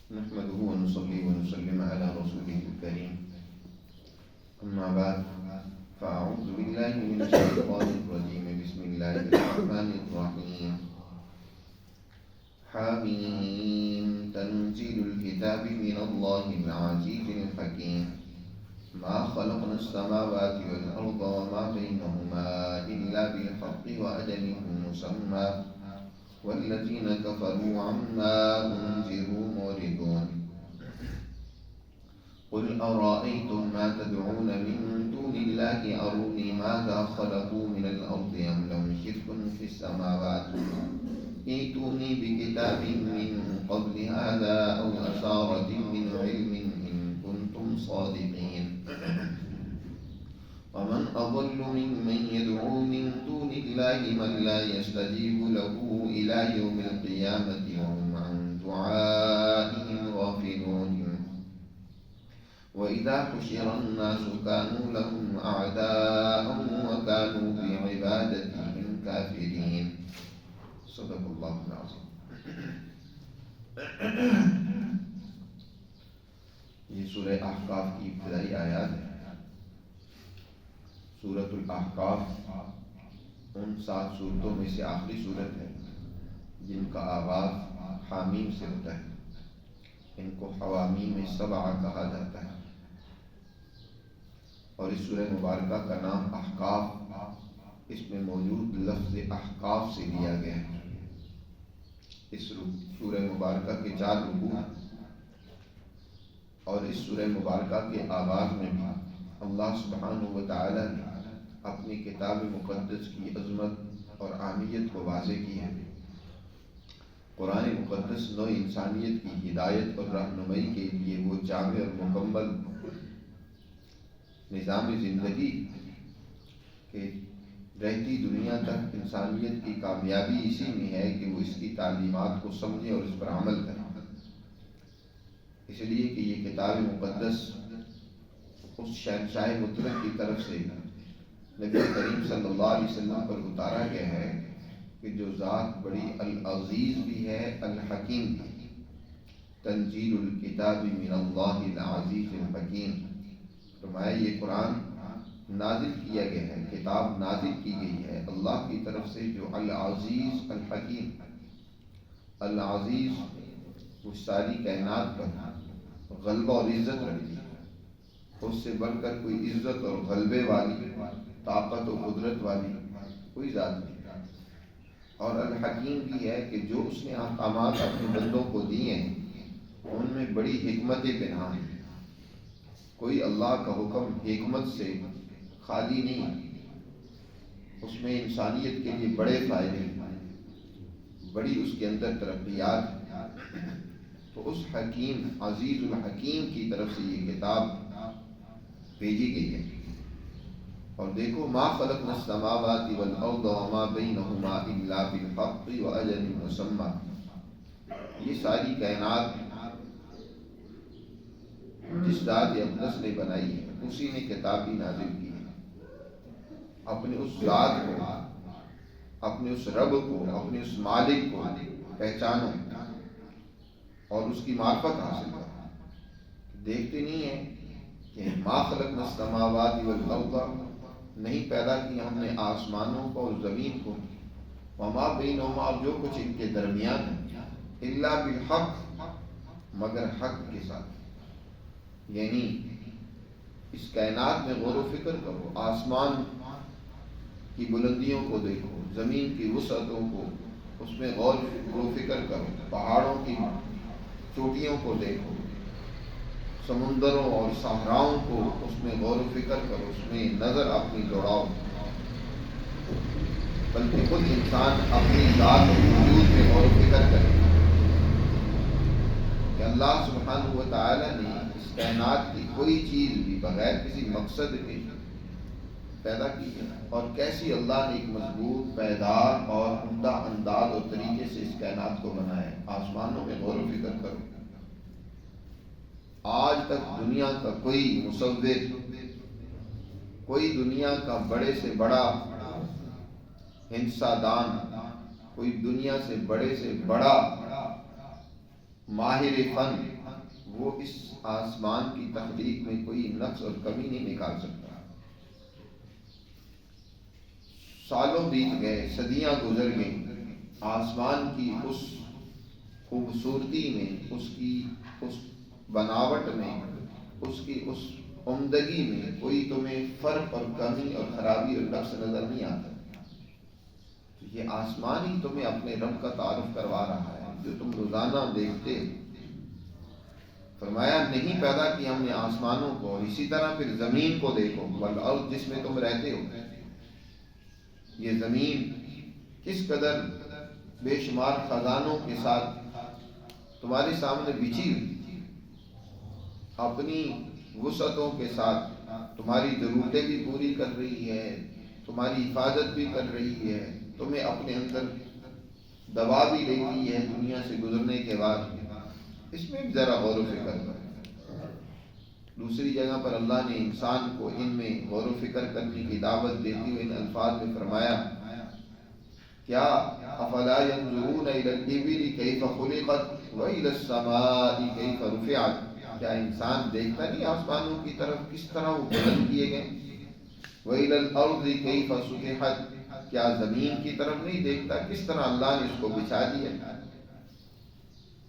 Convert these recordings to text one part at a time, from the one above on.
نحمده ونصلي ونسلم على رسوله الكريم أما بعد فأعوذ بالله من الشيطان الرجيم بسم الله الرحمن الرحيم حميم تنزيل الكتاب من الله العزيز الحكيم ما خلقنا السماوات والأرض وما بينهما إلا بالحق وأجل مسمى والذين كفروا عما أنذروا معرضون قل أرأيتم ما تدعون من دون الله أروني ماذا خلقوا من الأرض أم لهم شرك في السماوات ائتوني بكتاب من قبل هذا أو أثارة من علم إن كنتم صادقين ومن أضل ممن يدعو من دون الله من لا يستجيب له إلى يوم القيامة وهم عن دعائهم غافلون وإذا حشر الناس كانوا لهم أعداء وكانوا بعبادتهم كافرين صدق الله العظيم. یہ سورہ احقاف کی ابتدائی آیات ہے. سورۃ الاحقاف ان 7 سورتوں میں سے آخری سورت ہے جن کا آغاز حامیم سے ہوتا ہے. ان کو حوامیم سبعہ کہا جاتا ہے اور اس سورہ مبارکہ کا نام احقاف اس میں موجود لفظ احقاف سے لیا گیا ہے. اس سورہ مبارکہ کے 4 رکوع اور اس سورہ مبارکہ کے آغاز میں بھی اللہ سبحانہ و تعالی نے اپنی کتاب مقدس کی عظمت اور اہمیت کو واضح کی ہے. قرآن مقدس نو انسانیت کی ہدایت اور رہنمائی کے لیے وہ جامع اور مکمل نظام زندگی کہ رہتی دنیا تک انسانیت کی کامیابی اسی میں ہے کہ وہ اس کی تعلیمات کو سمجھے اور اس پر عمل کرے. اس لیے کہ یہ کتاب مقدس اس شہنشاہ مطلق کی طرف سے نبی کریم صلی اللہ علیہ وسلم پر اتارا گیا ہے کہ جو ذات بڑی العزیز بھی ہے الحکیم بھی. تنزیل الکتاب من اللہ العزیز الحکیم. فرمایا یہ قرآن نازل کیا گیا ہے، کتاب نازل کی گئی ہے اللہ کی طرف سے جو العزیز الحکیم. العزیز وہ ساری کائنات پر غلبہ اور عزت رکھتی ہے. اس سے بڑھ کر کوئی عزت اور غلبے والی طاقت و قدرت والی کوئی ذات نہیں. اور الحکیم بھی ہے کہ جو اس نے احکامات اپنے بندوں کو دیے ہیں ان میں بڑی حکمتیں پنہاں ہیں. کوئی اللہ کا حکم حکمت سے خالی نہیں، اس میں انسانیت کے لیے بڑے فائدے ہیں، بڑی اس کے اندر ترقیات ہیں. تو اس حکیم عزیز الحکیم کی طرف سے یہ کتاب بھیجی گئی ہے. اور دیکھو ما خلقنا السماوات والارض وما بینہما الا بالحق واجل مسمى. یہ ساری کائنات جس ذات اقدس نے بنائی ہے اسی نے کتاب بھی نازل کی ہے. اپنے اس ذات کو، اپنے اس رب کو، اپنے اس مالک کو پہچانو اور اس کی معرفت حاصل کرو. دیکھتے نہیں ہیں کہ ما خلقنا السماوات والارض نہیں پیدا کیا ہم نے آسمانوں کو اور زمین کو، وما بینہما اور جو کچھ ان کے درمیان ہے، الا بالحق مگر حق کے ساتھ. یعنی اس کائنات میں غور و فکر کرو، آسمان کی بلندیوں کو دیکھو، زمین کی وسعتوں کو اس میں غور و فکر کرو، پہاڑوں کی چوٹیوں کو دیکھو، سمندروں اور صحراؤں کو اس میں غور و فکر کرو، اس میں نظر اپنی دوڑاؤ. بلکہ خود انسان اپنی ذات و وجود میں غور و فکر کرے کہ اللہ سبحانہ و تعالی نے اس کائنات کی کوئی چیز بھی بغیر کسی مقصد کے پیدا کی ہے اور کیسی اللہ نے ایک مضبوط پائیدار اور عمدہ انداز اور طریقے سے اس کائنات کو بنایا ہے. آسمانوں میں غور و فکر کرو. آج تک دنیا کا کوئی مصور، کوئی دنیا کا بڑے سے بڑا ہندسہ دان، کوئی دنیا سے بڑا ماہر فن وہ اس آسمان کی تخلیق میں کوئی نقص اور کمی نہیں نکال سکتا۔ سالوں بیت گئے، صدیاں گزر گئیں، آسمان کی اس خوبصورتی میں، اس بناوٹ میں، اس کی اس عمدگی میں کوئی تمہیں فرق اور کمی اور خرابی اور نقص نظر نہیں آتا۔ یہ آسمان ہی تمہیں اپنے رب کا تعارف کروا رہا ہے جو تم روزانہ دیکھتے ہو۔ فرمایا نہیں پیدا کیا ہم نے آسمانوں کو، اسی طرح پھر زمین کو دیکھو، والارض جس میں تم رہتے ہو۔ یہ زمین کس قدر بے شمار خزانوں کے ساتھ تمہارے سامنے بچھی ہوئی، اپنی وسعتوں کے ساتھ تمہاری ضرورتیں بھی پوری کر رہی ہے، تمہاری حفاظت بھی کر رہی ہے، تمہیں اپنے اندر دبا بھی لیتی ہے دنیا سے گزرنے کے بعد۔ اس میں بھی ذرا غور و فکر کرو۔ دوسری جگہ پر اللہ نے انسان کو ان میں غور و فکر کرنے کی دعوت دیتی ہوئے ان الفاظ میں فرمایا، کیا افلا ينظرون الى الابل كيف خلقت والى السماء كيف رفعت، کیا انسان دیکھتا نہیں آسمانوں کی طرف کس طرح وہ بلند کیے گئے، والى الارض كيف سطحت، کیا زمین کی طرف نہیں دیکھتا کس طرح اللہ نے اس کو بچھا دیا۔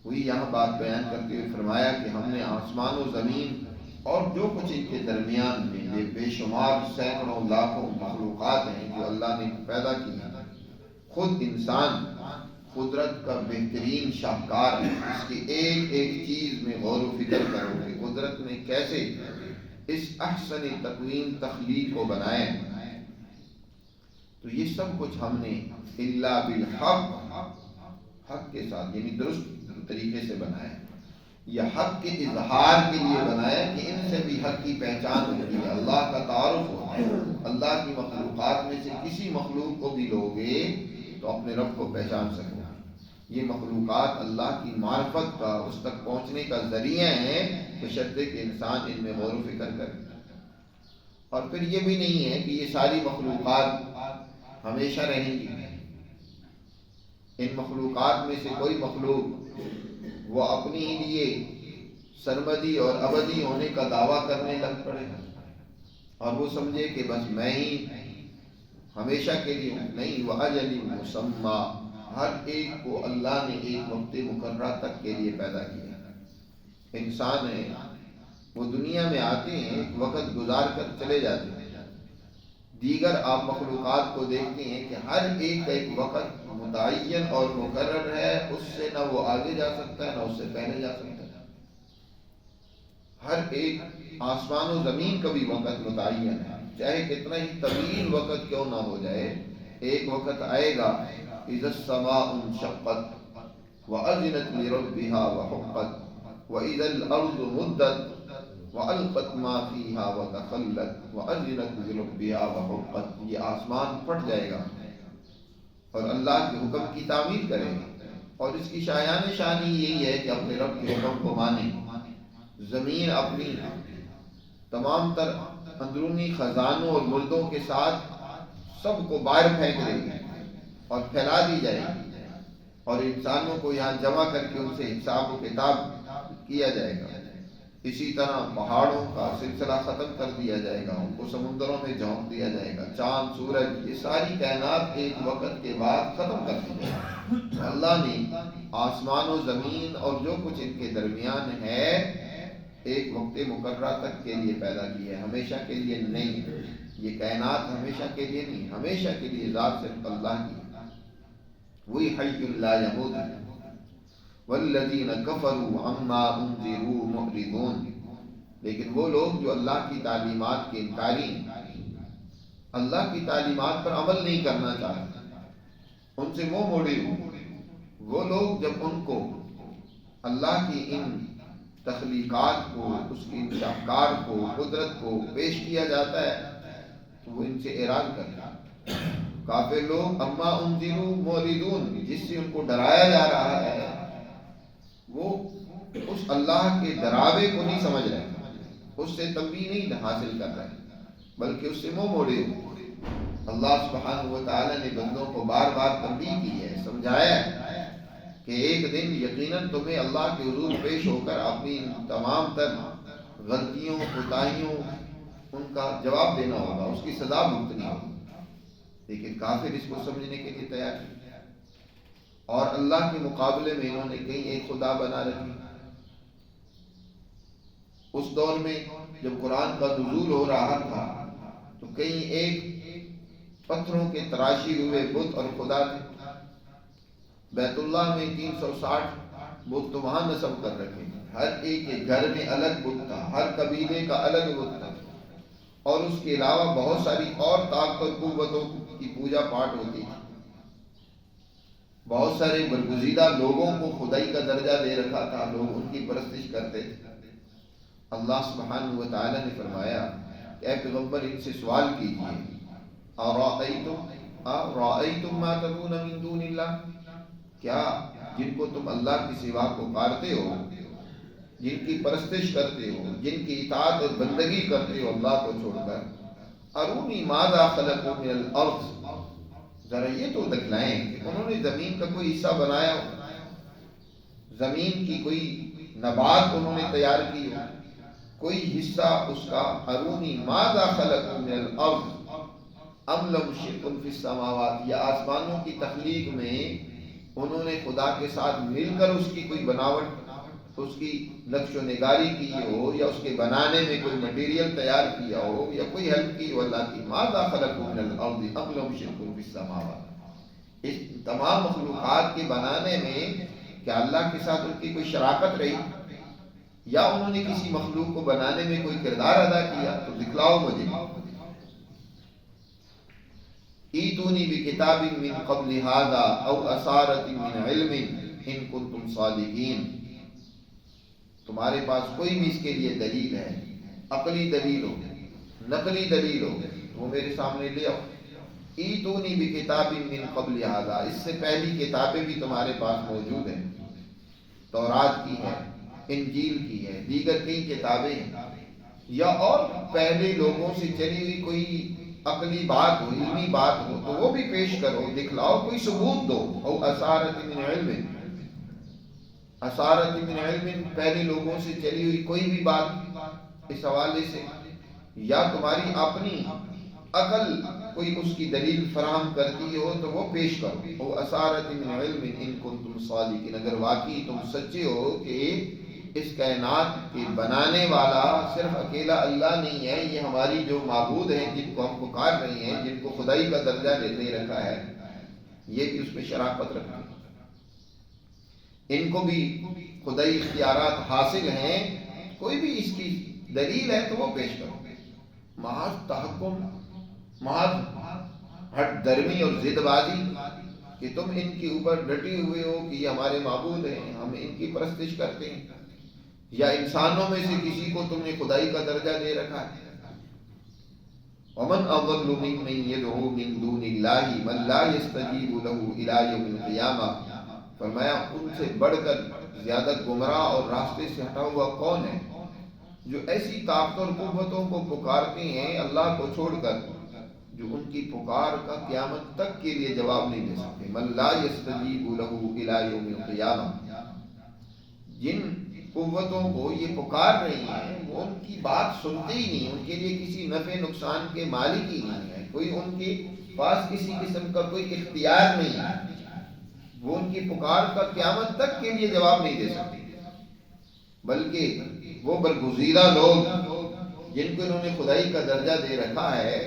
وہی یہاں بات بیان کرتے ہوئے فرمایا کہ ہم نے آسمان و زمین اور جو کچھ ان کے درمیان میں یہ بے شمار سینکڑوں لاکھوں مخلوقات ہیں جو اللہ نے پیدا کی ہیں، خود انسان قدرت کا بہترین شاہکار ہے۔ اس کی ایک ایک چیز میں غور و فکر کرو کہ قدرت نے کیسے اس احسن تقویم تخلیق کو بنایا۔ تو یہ سب کچھ ہم نے الا بالحق، حق کے ساتھ یعنی درست طریقے سے بنایا، یہ حق کے اظہار کے لیے بنایا کہ ان سے بھی حق کی پہچان ہوتی ہے، اللہ کا تعارف ہوتا ہے۔ اللہ کی مخلوقات میں سے کسی مخلوق کو بھی لوگے تو اپنے رب کو پہچان سکو۔ یہ مخلوقات اللہ کی معرفت کا، اس تک پہنچنے کا ذریعہ ہیں، بشرطے کہ انسان ان میں غور و فکر کرے۔ اور پھر یہ بھی نہیں ہے کہ یہ ساری مخلوقات ہمیشہ رہیں گی۔ ان مخلوقات میں سے کوئی مخلوق وہ اپنی ہی لیے سرمدی اور ابدی ہونے کا دعویٰ کرنے لگ پڑے اور وہ سمجھے کہ بس میں ہی ہمیشہ کے لیے ہوں۔ نہیں، وَأَجَلٍ مُّسَمًّى، ہر ایک کو اللہ نے ایک وقت مقررہ تک کے لیے پیدا کیا۔ انسان ہے وہ دنیا میں آتے ہیں، ایک وقت گزار کر چلے جاتے ہیں۔ دیگر آپ مخلوقات کو دیکھتے ہیں کہ ہر ایک کا ایک وقت متعین اور مقرر ہے، اس سے نہ وہ آگے جا سکتا ہے نہ اس سے پہلے جا سکتا ہے۔ ہر ایک آسمان و زمین کا بھی وقت متعین ہے، چاہے کتنا ہی طویل وقت کیوں نہ ہو جائے، ایک وقت آئے گا اذا السماء انشقت وأذنت لربها وحقت وإذا الأرض مدت وألقت ما فيها وتخلت وأذنت لربها وحقت، یہ آسمان پھٹ جائے گا اور اللہ کے حکم کی تعمیر کرے گا۔ اور اس کی شایان شانی یہی ہے کہ اپنے رب کے حکم کو مانے۔ زمین اپنی تمام تر اندرونی خزانوں اور مردوں کے ساتھ سب کو باہر پھینک دے گی اور پھیلا دی جائے گی، اور انسانوں کو یہاں جمع کر کے ان سے حساب و کتاب کیا جائے گا۔ اسی طرح پہاڑوں کا سلسلہ ختم کر دیا جائے گا، ان کو سمندروں میں جھونک دیا جائے گا، چاند سورج یہ ساری کائنات ایک وقت کے بعد ختم کر دی جائے گی۔ اللہ نے آسمان و زمین اور جو کچھ ان کے درمیان ہے ایک وقت مقررہ تک کے لیے پیدا کی ہے، ہمیشہ کے لیے نہیں۔ یہ کائنات ہمیشہ کے لیے نہیں، ہمیشہ کے لیے ذات صرف اللہ کی۔ وہی حی لا یموت والذین کفروا عما انذروا معرضون، لیکن وہ لوگ جو اللہ کی تعلیمات کے انکاری، اللہ کی تعلیمات پر عمل نہیں کرنا چاہتے، ان سے منہ موڑے ہوئے، وہ لوگ جب ان کو اللہ کی ان تخلیقات کو، اس کی ان شاہکار کو، قدرت کو پیش کیا جاتا ہے تو وہ ان سے اعراض کرتے ہیں۔ کافر لوگ اما انذروا معرضون، جس سے ان کو ڈرایا جا رہا ہے وہ اس اللہ کے ڈراوے کو نہیں سمجھ رہے، اس سے تنبیہ نہیں حاصل کر رہے، بلکہ اس سے منہ موڑے ہوئے۔ اللہ سبحانہ و تعالی نے بندوں کو بار بار تنبیہ کی ہے، سمجھایا ہے کہ ایک دن یقیناً تمہیں اللہ کے حضور پیش ہو کر اپنی تمام تر غلطیوں کوتاہیوں ان کا جواب دینا ہوگا، اس کی سزا بھگتنی ہوگی۔ لیکن کافر اس کو سمجھنے کے لیے تیار نہیں، اور اللہ کے مقابلے میں انہوں نے کہیں ایک خدا بنا رکھی۔ اس دور میں جب قرآن کا نزول ہو رہا تھا تو کہیں ایک پتھروں کے تراشی ہوئے بت اور خدا تھے۔ بیت اللہ میں 360 بت تو وہاں نصب کر رکھے، ہر ایک کے گھر میں الگ بت تھا، ہر قبیلے کا الگ بت تھا، اور اس کے علاوہ بہت ساری اور طاقت اور قوتوں کی پوجا پاٹ ہوتی تھی۔ بہت سارے برگزیدہ لوگوں کو خدائی کا درجہ دے رکھا تھا، لوگ ان کی پرستش کرتے تھے۔ اللہ سبحانہ و تعالی نے فرمایا کہ اے پیغمبر ان سے سوال کیجئے، اَرَأَيْتُمْ مَا تَدْعُونَ مِن دُونِ اللَّهِ، کیا جن کو تم اللہ کی سوا پکارتے ہو، جن کی پرستش کرتے ہو، جن کی اطاعت اور بندگی کرتے ہو اللہ کو چھوڑ کر، ارونی ماذا خلقوا من الارض، ذرا یہ تو دکھلائیں کہ انہوں نے زمین کا کوئی حصہ بنایا ہو، زمین کی کوئی نبات انہوں نے تیار کی ہو، کوئی حصہ اس کا۔ ارونی ماذا خلقوا من الارض ام لهم شرک فی السماوات، یا آسمانوں کی تخلیق میں انہوں نے خدا کے ساتھ مل کر اس کی کوئی بناوٹ، اس کی نقش و نگاری کی ہو، یا اس کے بنانے میں کوئی مٹیریل تیار کیا ہو، یا کوئی ہیلپ کی ہو اللہ کی۔ ماذا خلقوا من الارض ام لهم شرک فی السماوات، اس تمام مخلوقات کے بنانے میں کیا اللہ کے ساتھ ان کی کوئی شراکت رہی، یا انہوں نے کسی مخلوق کو بنانے میں کوئی کردار ادا کیا؟ تو دکھلاؤ مجھے۔ ایتونی بکتاب من قبل ھذا او اثارۃ من علم ان کنتم صادقین، تمہارے پاس کوئی بھی اس کے لیے دلیل ہے، عقلی دلیل ہو، نقلی دلیل ہو، وہ میرے سامنے لے آؤ۔ ایتونی بکتاب من قبل ھذا، اس سے پہلی کتابیں بھی تمہارے پاس موجود ہیں، تورات کی ہے، انجیل کی ہے، دیگر کئی کتابیں ہیں، یا اور پہلے لوگوں سے چلی ہوئی کوئی عقلی بات ہو، علمی بات ہو تو وہ بھی پیش کرو، دکھلاؤ، کوئی ثبوت دو۔ او اثارۃ من علم، اثارۃ من علم، پہلے لوگوں سے چلی ہوئی کوئی بھی بات اس حوالے سے، یا تمہاری اپنی عقل کوئی اس کی دلیل فراہم کرتی ہو تو وہ پیش کرو۔ او اثارۃ من علم ان کنتم صادقین، اگر واقعی تم سچے ہو کہ اس کائنات کے بنانے والا صرف اکیلا اللہ نہیں ہے، یہ ہماری جو معبود ہیں جن کو ہم پکار رہے ہیں، جن کو خدائی کا درجہ دے رکھا ہے، یہ بھی اس میں شراکت رکھتے ہیں، ان کو بھی خدائی اختیارات حاصل ہیں، کوئی بھی اس کی دلیل ہے تو وہ پیش کرو۔ محض تحکم، محض ہٹ درمی اور ضد بازی کہ تم ان کے اوپر ڈٹے ہوئے ہو کہ یہ ہمارے معبود ہیں، ہم ان کی پرستش کرتے ہیں، یا انسانوں میں سے کسی کو تم نے خدائی کا درجہ دے رکھا ہے۔ وَمَنْ أَضَلُّ مِمَّن يَدْعُو مِن دُونِ اللَّهِ مَن لَّا يَسْتَجِيبُ لَهُ إِلَىٰ يَوْمِ الْقِيَامَةِ، فرمایا ان سے بڑھ کر زیادہ گمراہ اور راستے سے ہٹا ہوا کون ہے جو ایسی طاقت اور قوتوں کو پکارتے ہیں اللہ کو چھوڑ کر، جو ان کی پکار کا قیامت تک کے لیے جواب نہیں دے سکتے۔ مَن لَّا يَسْتَجِيبُ لَهُ إِلَىٰ يَوْمِ الْقِيَامَةِ، جن قوتوں کو یہ پکار رہی ہیں وہ ان کی بات سنتے ہی نہیں، ان کے لیے کسی نفع نقصان کے مالک ہی نہیں ہے، کوئی ان کے پاس کسی قسم کا کوئی اختیار نہیں ہے، وہ ان کی پکار کا قیامت تک کے لیے جواب نہیں دے سکتے، بلکہ وہ برگزیدہ لوگ جن کو انہوں نے خدائی کا درجہ دے رکھا ہے،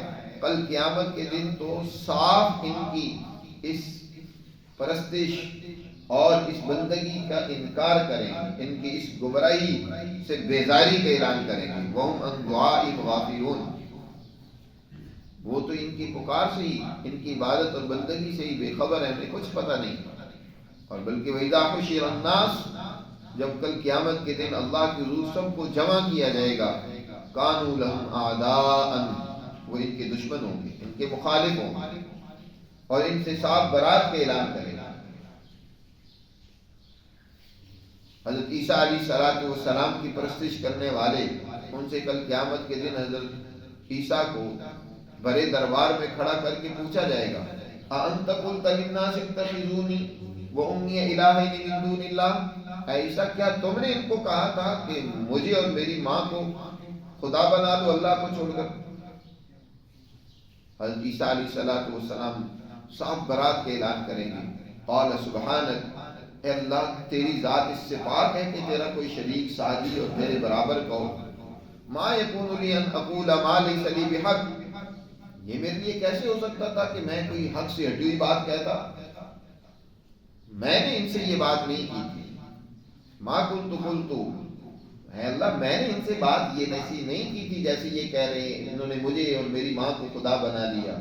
کل قیامت کے دن تو صاف ان کی اس پرستش اور اس بندگی کا انکار کریں گے، ان کی اس گمراہی سے بیزاری کا اعلان کریں گے۔ وَهُمْ عَنْ دُعَائِهِمْ غَافِلُونَ، وہ تو ان کی پکار سے ہی، ان کی عبادت اور بندگی سے ہی بے خبر ہیں، انہیں کچھ پتہ نہیں۔ اور بلکہ وَإِذَا حُشِرَ النَّاسُ، جب کل قیامت کے دن اللہ کے حضور سب کو جمع کیا جائے گا، كَانُوا لَهُمْ أَعْدَاءً، وہ ان کے دشمن ہوں گے، ان کے مخالف ہوں گے، اور ان سے صاف برات کا اعلان کرے گا۔ حضرت عیسیٰ علیہ السلام کی پرستش کرنے والے، ان سے کل قیامت کے دن حضرت عیسیٰ کو بڑے دربار میں کھڑا کر کے پوچھا جائے گا، اَأَنْتَ قُلْتَ لِلنَّاسِ اتَّخِذُونِی، وَأُمِّيَ إِلَٰهَيْنِ مِن دُونِ اللَّهِ، عیسیٰ کیا تم نے ان کو کہا تھا کہ مجھے اور میری ماں کو خدا بنا دو اللہ کو چھوڑ کر؟ حضرت عیسیٰ علیہ السلام صاحب برات کے اعلان کریں گے، قال سبحانک، اے اللہ تیری ذات اس سے پاک ہے کہ تیرا کوئی شریک ساجی اور تیرے برابر کا ہو، ما یکون لی ان اقول ما لیس لی بحق، یہ میرے لیے کیسے ہو سکتا تھا کہ میں کوئی حق سے ہٹی ہوئی بات کہتا؟ میں نے ان سے یہ بات نہیں کی تھی، ما کنت قلت، اے اللہ میں نے ان سے بات یہ ایسی نہیں کی تھی جیسے یہ کہہ رہے ہیں انہوں نے مجھے اور میری ماں کو خدا بنا لیا۔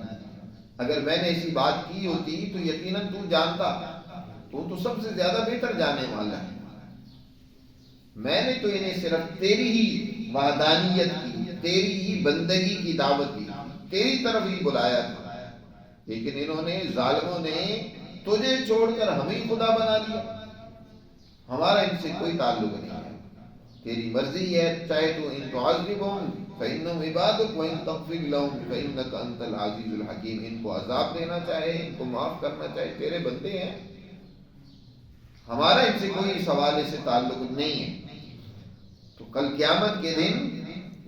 اگر میں نے ایسی بات کی ہوتی تو یقیناً تو جانتا، تو سب سے زیادہ بہتر جانے والا ہے۔ میں نے تو انہیں صرف تیری ہی وحدانیت کی، تیری ہی بندگی کی دعوت دی، تیری طرف ہی بلایا تھا، لیکن انہوں نے، ظالموں نے تجھے چھوڑ کر ہمیں خدا بنا لیا۔ ہمارا ان سے کوئی تعلق نہیں ہے، تیری مرضی ہے، چاہے تو ان تعذبہم فإنہم عبادک وإن تغفر لہم فإنک انت العزیز الحکیم، ان کو عذاب دینا چاہے، ان کو معاف کرنا چاہے، تیرے بندے ہیں، ہمارا ان سے کوئی اس حوالے سے تعلق نہیں ہے۔ تو کل قیامت کے دن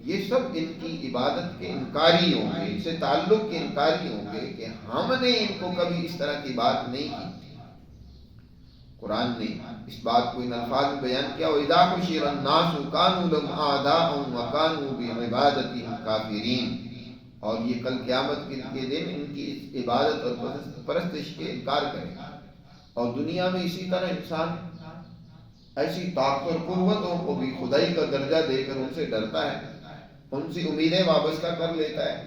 یہ سب ان کی عبادت کے انکاری ہوں گے، ان سے تعلق کے انکاری ہوں گے کہ ہم نے ان کو کبھی اس طرح کی بات نہیں کی۔ قرآن نے اس بات کو ان الفاظ میں بیان کیا، وَإِذَا حُشِرَ النَّاسُ كَانُوا لَهُمْ أَعْدَاءً وَكَانُوا بِعِبَادَتِهِمْ كَافِرِينَ، اور یہ کل قیامت کے دن ان کی اس عبادت اور پرستش کے انکار کریں گے۔ اور دنیا میں اسی طرح انسان ایسی طاقت اور قوتوں کو بھی خدائی کا درجہ دے کر ان سے ڈرتا ہے، ان سے امیدیں وابستہ کر لیتا ہے۔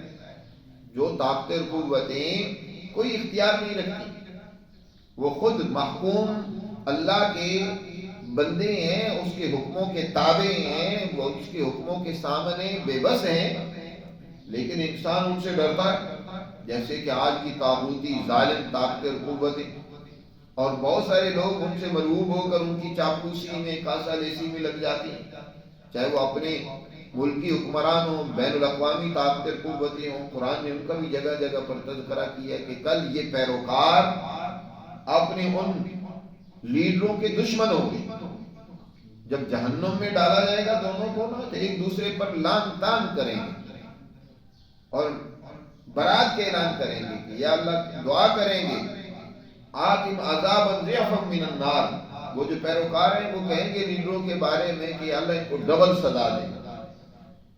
جو طاقتیں اور قوتیں کوئی اختیار نہیں رکھتی، وہ خود محکوم اللہ کے بندے ہیں، اس کے حکموں کے تابع ہیں، وہ اس کے حکموں کے سامنے بے بس ہیں، لیکن انسان ان سے ڈرتا ہے، جیسے کہ آج کی طاغوتی ظالم طاقتیں اور قوتیں، اور بہت سارے لوگ ان سے مرعوب ہو کر ان کی چاپلوسی میں، کاسا لیسی میں لگ جاتی ہیں، چاہے وہ اپنے ملکی حکمران ہوں، بین الاقوامی طاقتیں اور قوتیں ہوں۔ قرآن نے ان کا بھی جگہ جگہ پر تذکرہ کیا کہ کل یہ پیروکار اپنے ان لیڈروں کے دشمن ہوں گے، جب جہنم میں ڈالا جائے گا دونوں کو نا، تو ایک دوسرے پر لعن طعن کریں گے اور برات کے اعلان کریں گے کہ یا اللہ دعا کریں گے آتم عذابا ضعفا من النار۔ وہ جو پیروکار ہیں وہ کہیں گے لیڈروں کے بارے میں کہ اللہ ان کو ڈبل سزا دے،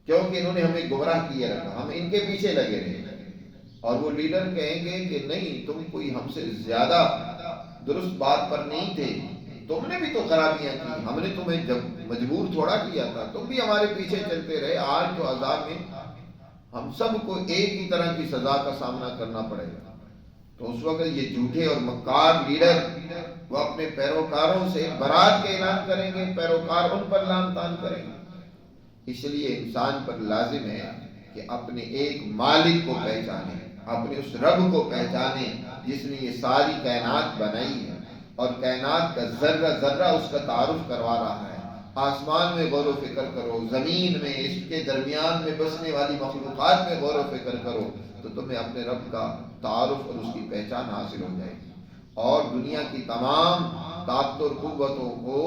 کیونکہ انہوں نے ہمیں گمراہ کیے رکھا، ہم ان کے پیچھے لگے رہے۔ اور وہ لیڈر کہیں گے کہ نہیں، تم کوئی ہم سے زیادہ درست بات پر نہیں تھے، تم نے بھی تو خرابیاں کی، ہم نے تمہیں جب مجبور تھوڑا کیا تھا، تم بھی ہمارے پیچھے چلتے رہے، آج تو عذاب میں ہم سب کو ایک ہی طرح کی سزا کا سامنا کرنا پڑے گا۔ تو اس وقت یہ جھوٹے اور مکار لیڈر وہ اپنے پیروکاروں سے برات کے اعلان کریں گے، پیروکار ان پر لعن طعن کریں گے۔ اس لیے انسان پر لازم ہے کہ اپنے ایک مالک کو پہچانے، اپنے اس رب کو پہچانے جس نے یہ ساری کائنات بنائی ہے، اور کائنات کا ذرہ ذرہ اس کا تعارف کروا رہا ہے۔ آسمان میں غور و فکر کرو، زمین میں، اس کے درمیان میں بسنے والی مخلوقات میں غور و فکر کرو، تو تمہیں اپنے رب کا تعارف اور اس کی پہچان حاصل ہو جائے گی۔ اور دنیا کی تمام طاقت اور قوتوں کو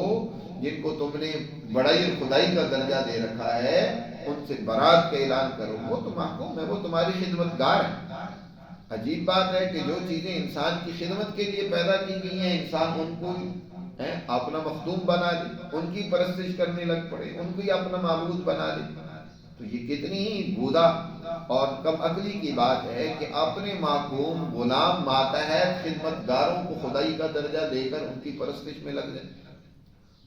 جن کو تم نے بڑائی اور خدائی کا درجہ دے رکھا ہے، ان سے برات کا اعلان کرو، وہ تو محکوم ہے، وہ تمہاری خدمت گار ہے۔ عجیب بات ہے کہ جو چیزیں انسان کی خدمت کے لیے پیدا کی گئی ہیں، انسان ان کو اپنا مخدوم بنا لے، ان کی پرستش کرنے لگ پڑے، ان کو ہی اپنا معبود بنا لے، تو یہ کتنی ہی بودا اور کم عقلی کی بات ہے کہ اپنے محکوم غلام ماتحت خدمت گاروں کو خدائی کا درجہ دے کر ان کی پرستش میں لگ جائے۔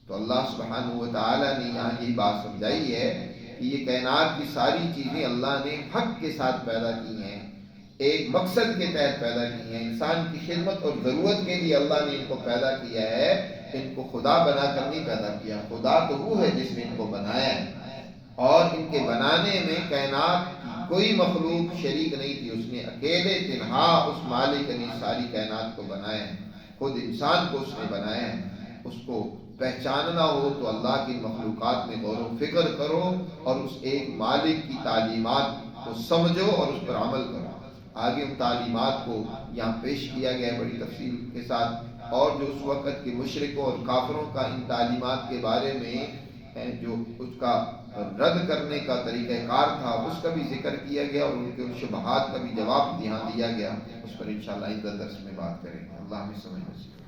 تو اللہ سبحانہ و تعالیٰ نے یہاں یہی بات سمجھائی ہے کہ یہ کائنات کی ساری چیزیں اللہ نے حق کے ساتھ پیدا کی ہیں، ایک مقصد کے تحت پیدا کی ہیں، انسان کی خدمت اور ضرورت کے لیے اللہ نے ان کو پیدا کیا ہے، ان کو خدا بنا کر نہیں پیدا کیا۔ خدا تو وہ ہے جس نے ان کو بنایا ہے، اور ان کے بنانے میں کائنات کی کوئی مخلوق شریک نہیں تھی، اس نے اکیلے تنہا اس مالک نے ساری کائنات کو بنایا ہے، خود انسان کو اس نے بنایا ہے۔ اس کو پہچاننا ہو تو اللہ کی مخلوقات میں غور و فکر کرو اور اس ایک مالک کی تعلیمات کو سمجھو اور اس پر عمل کرو۔ آگے ان تعلیمات کو یہاں پیش کیا گیا ہے بڑی تفصیل کے ساتھ اور جو اس وقت کے مشرکوں اور کافروں کا ان تعلیمات کے بارے میں جو اس کا رد کرنے کا طریقہ کار تھا اس کا بھی ذکر کیا گیا، اور ان کے شبہات کا بھی جواب یہاں دیا گیا۔ اس پر انشاءاللہ آئندہ درس میں بات کریں گے۔ اللہ ہمیں سمجھ نصیب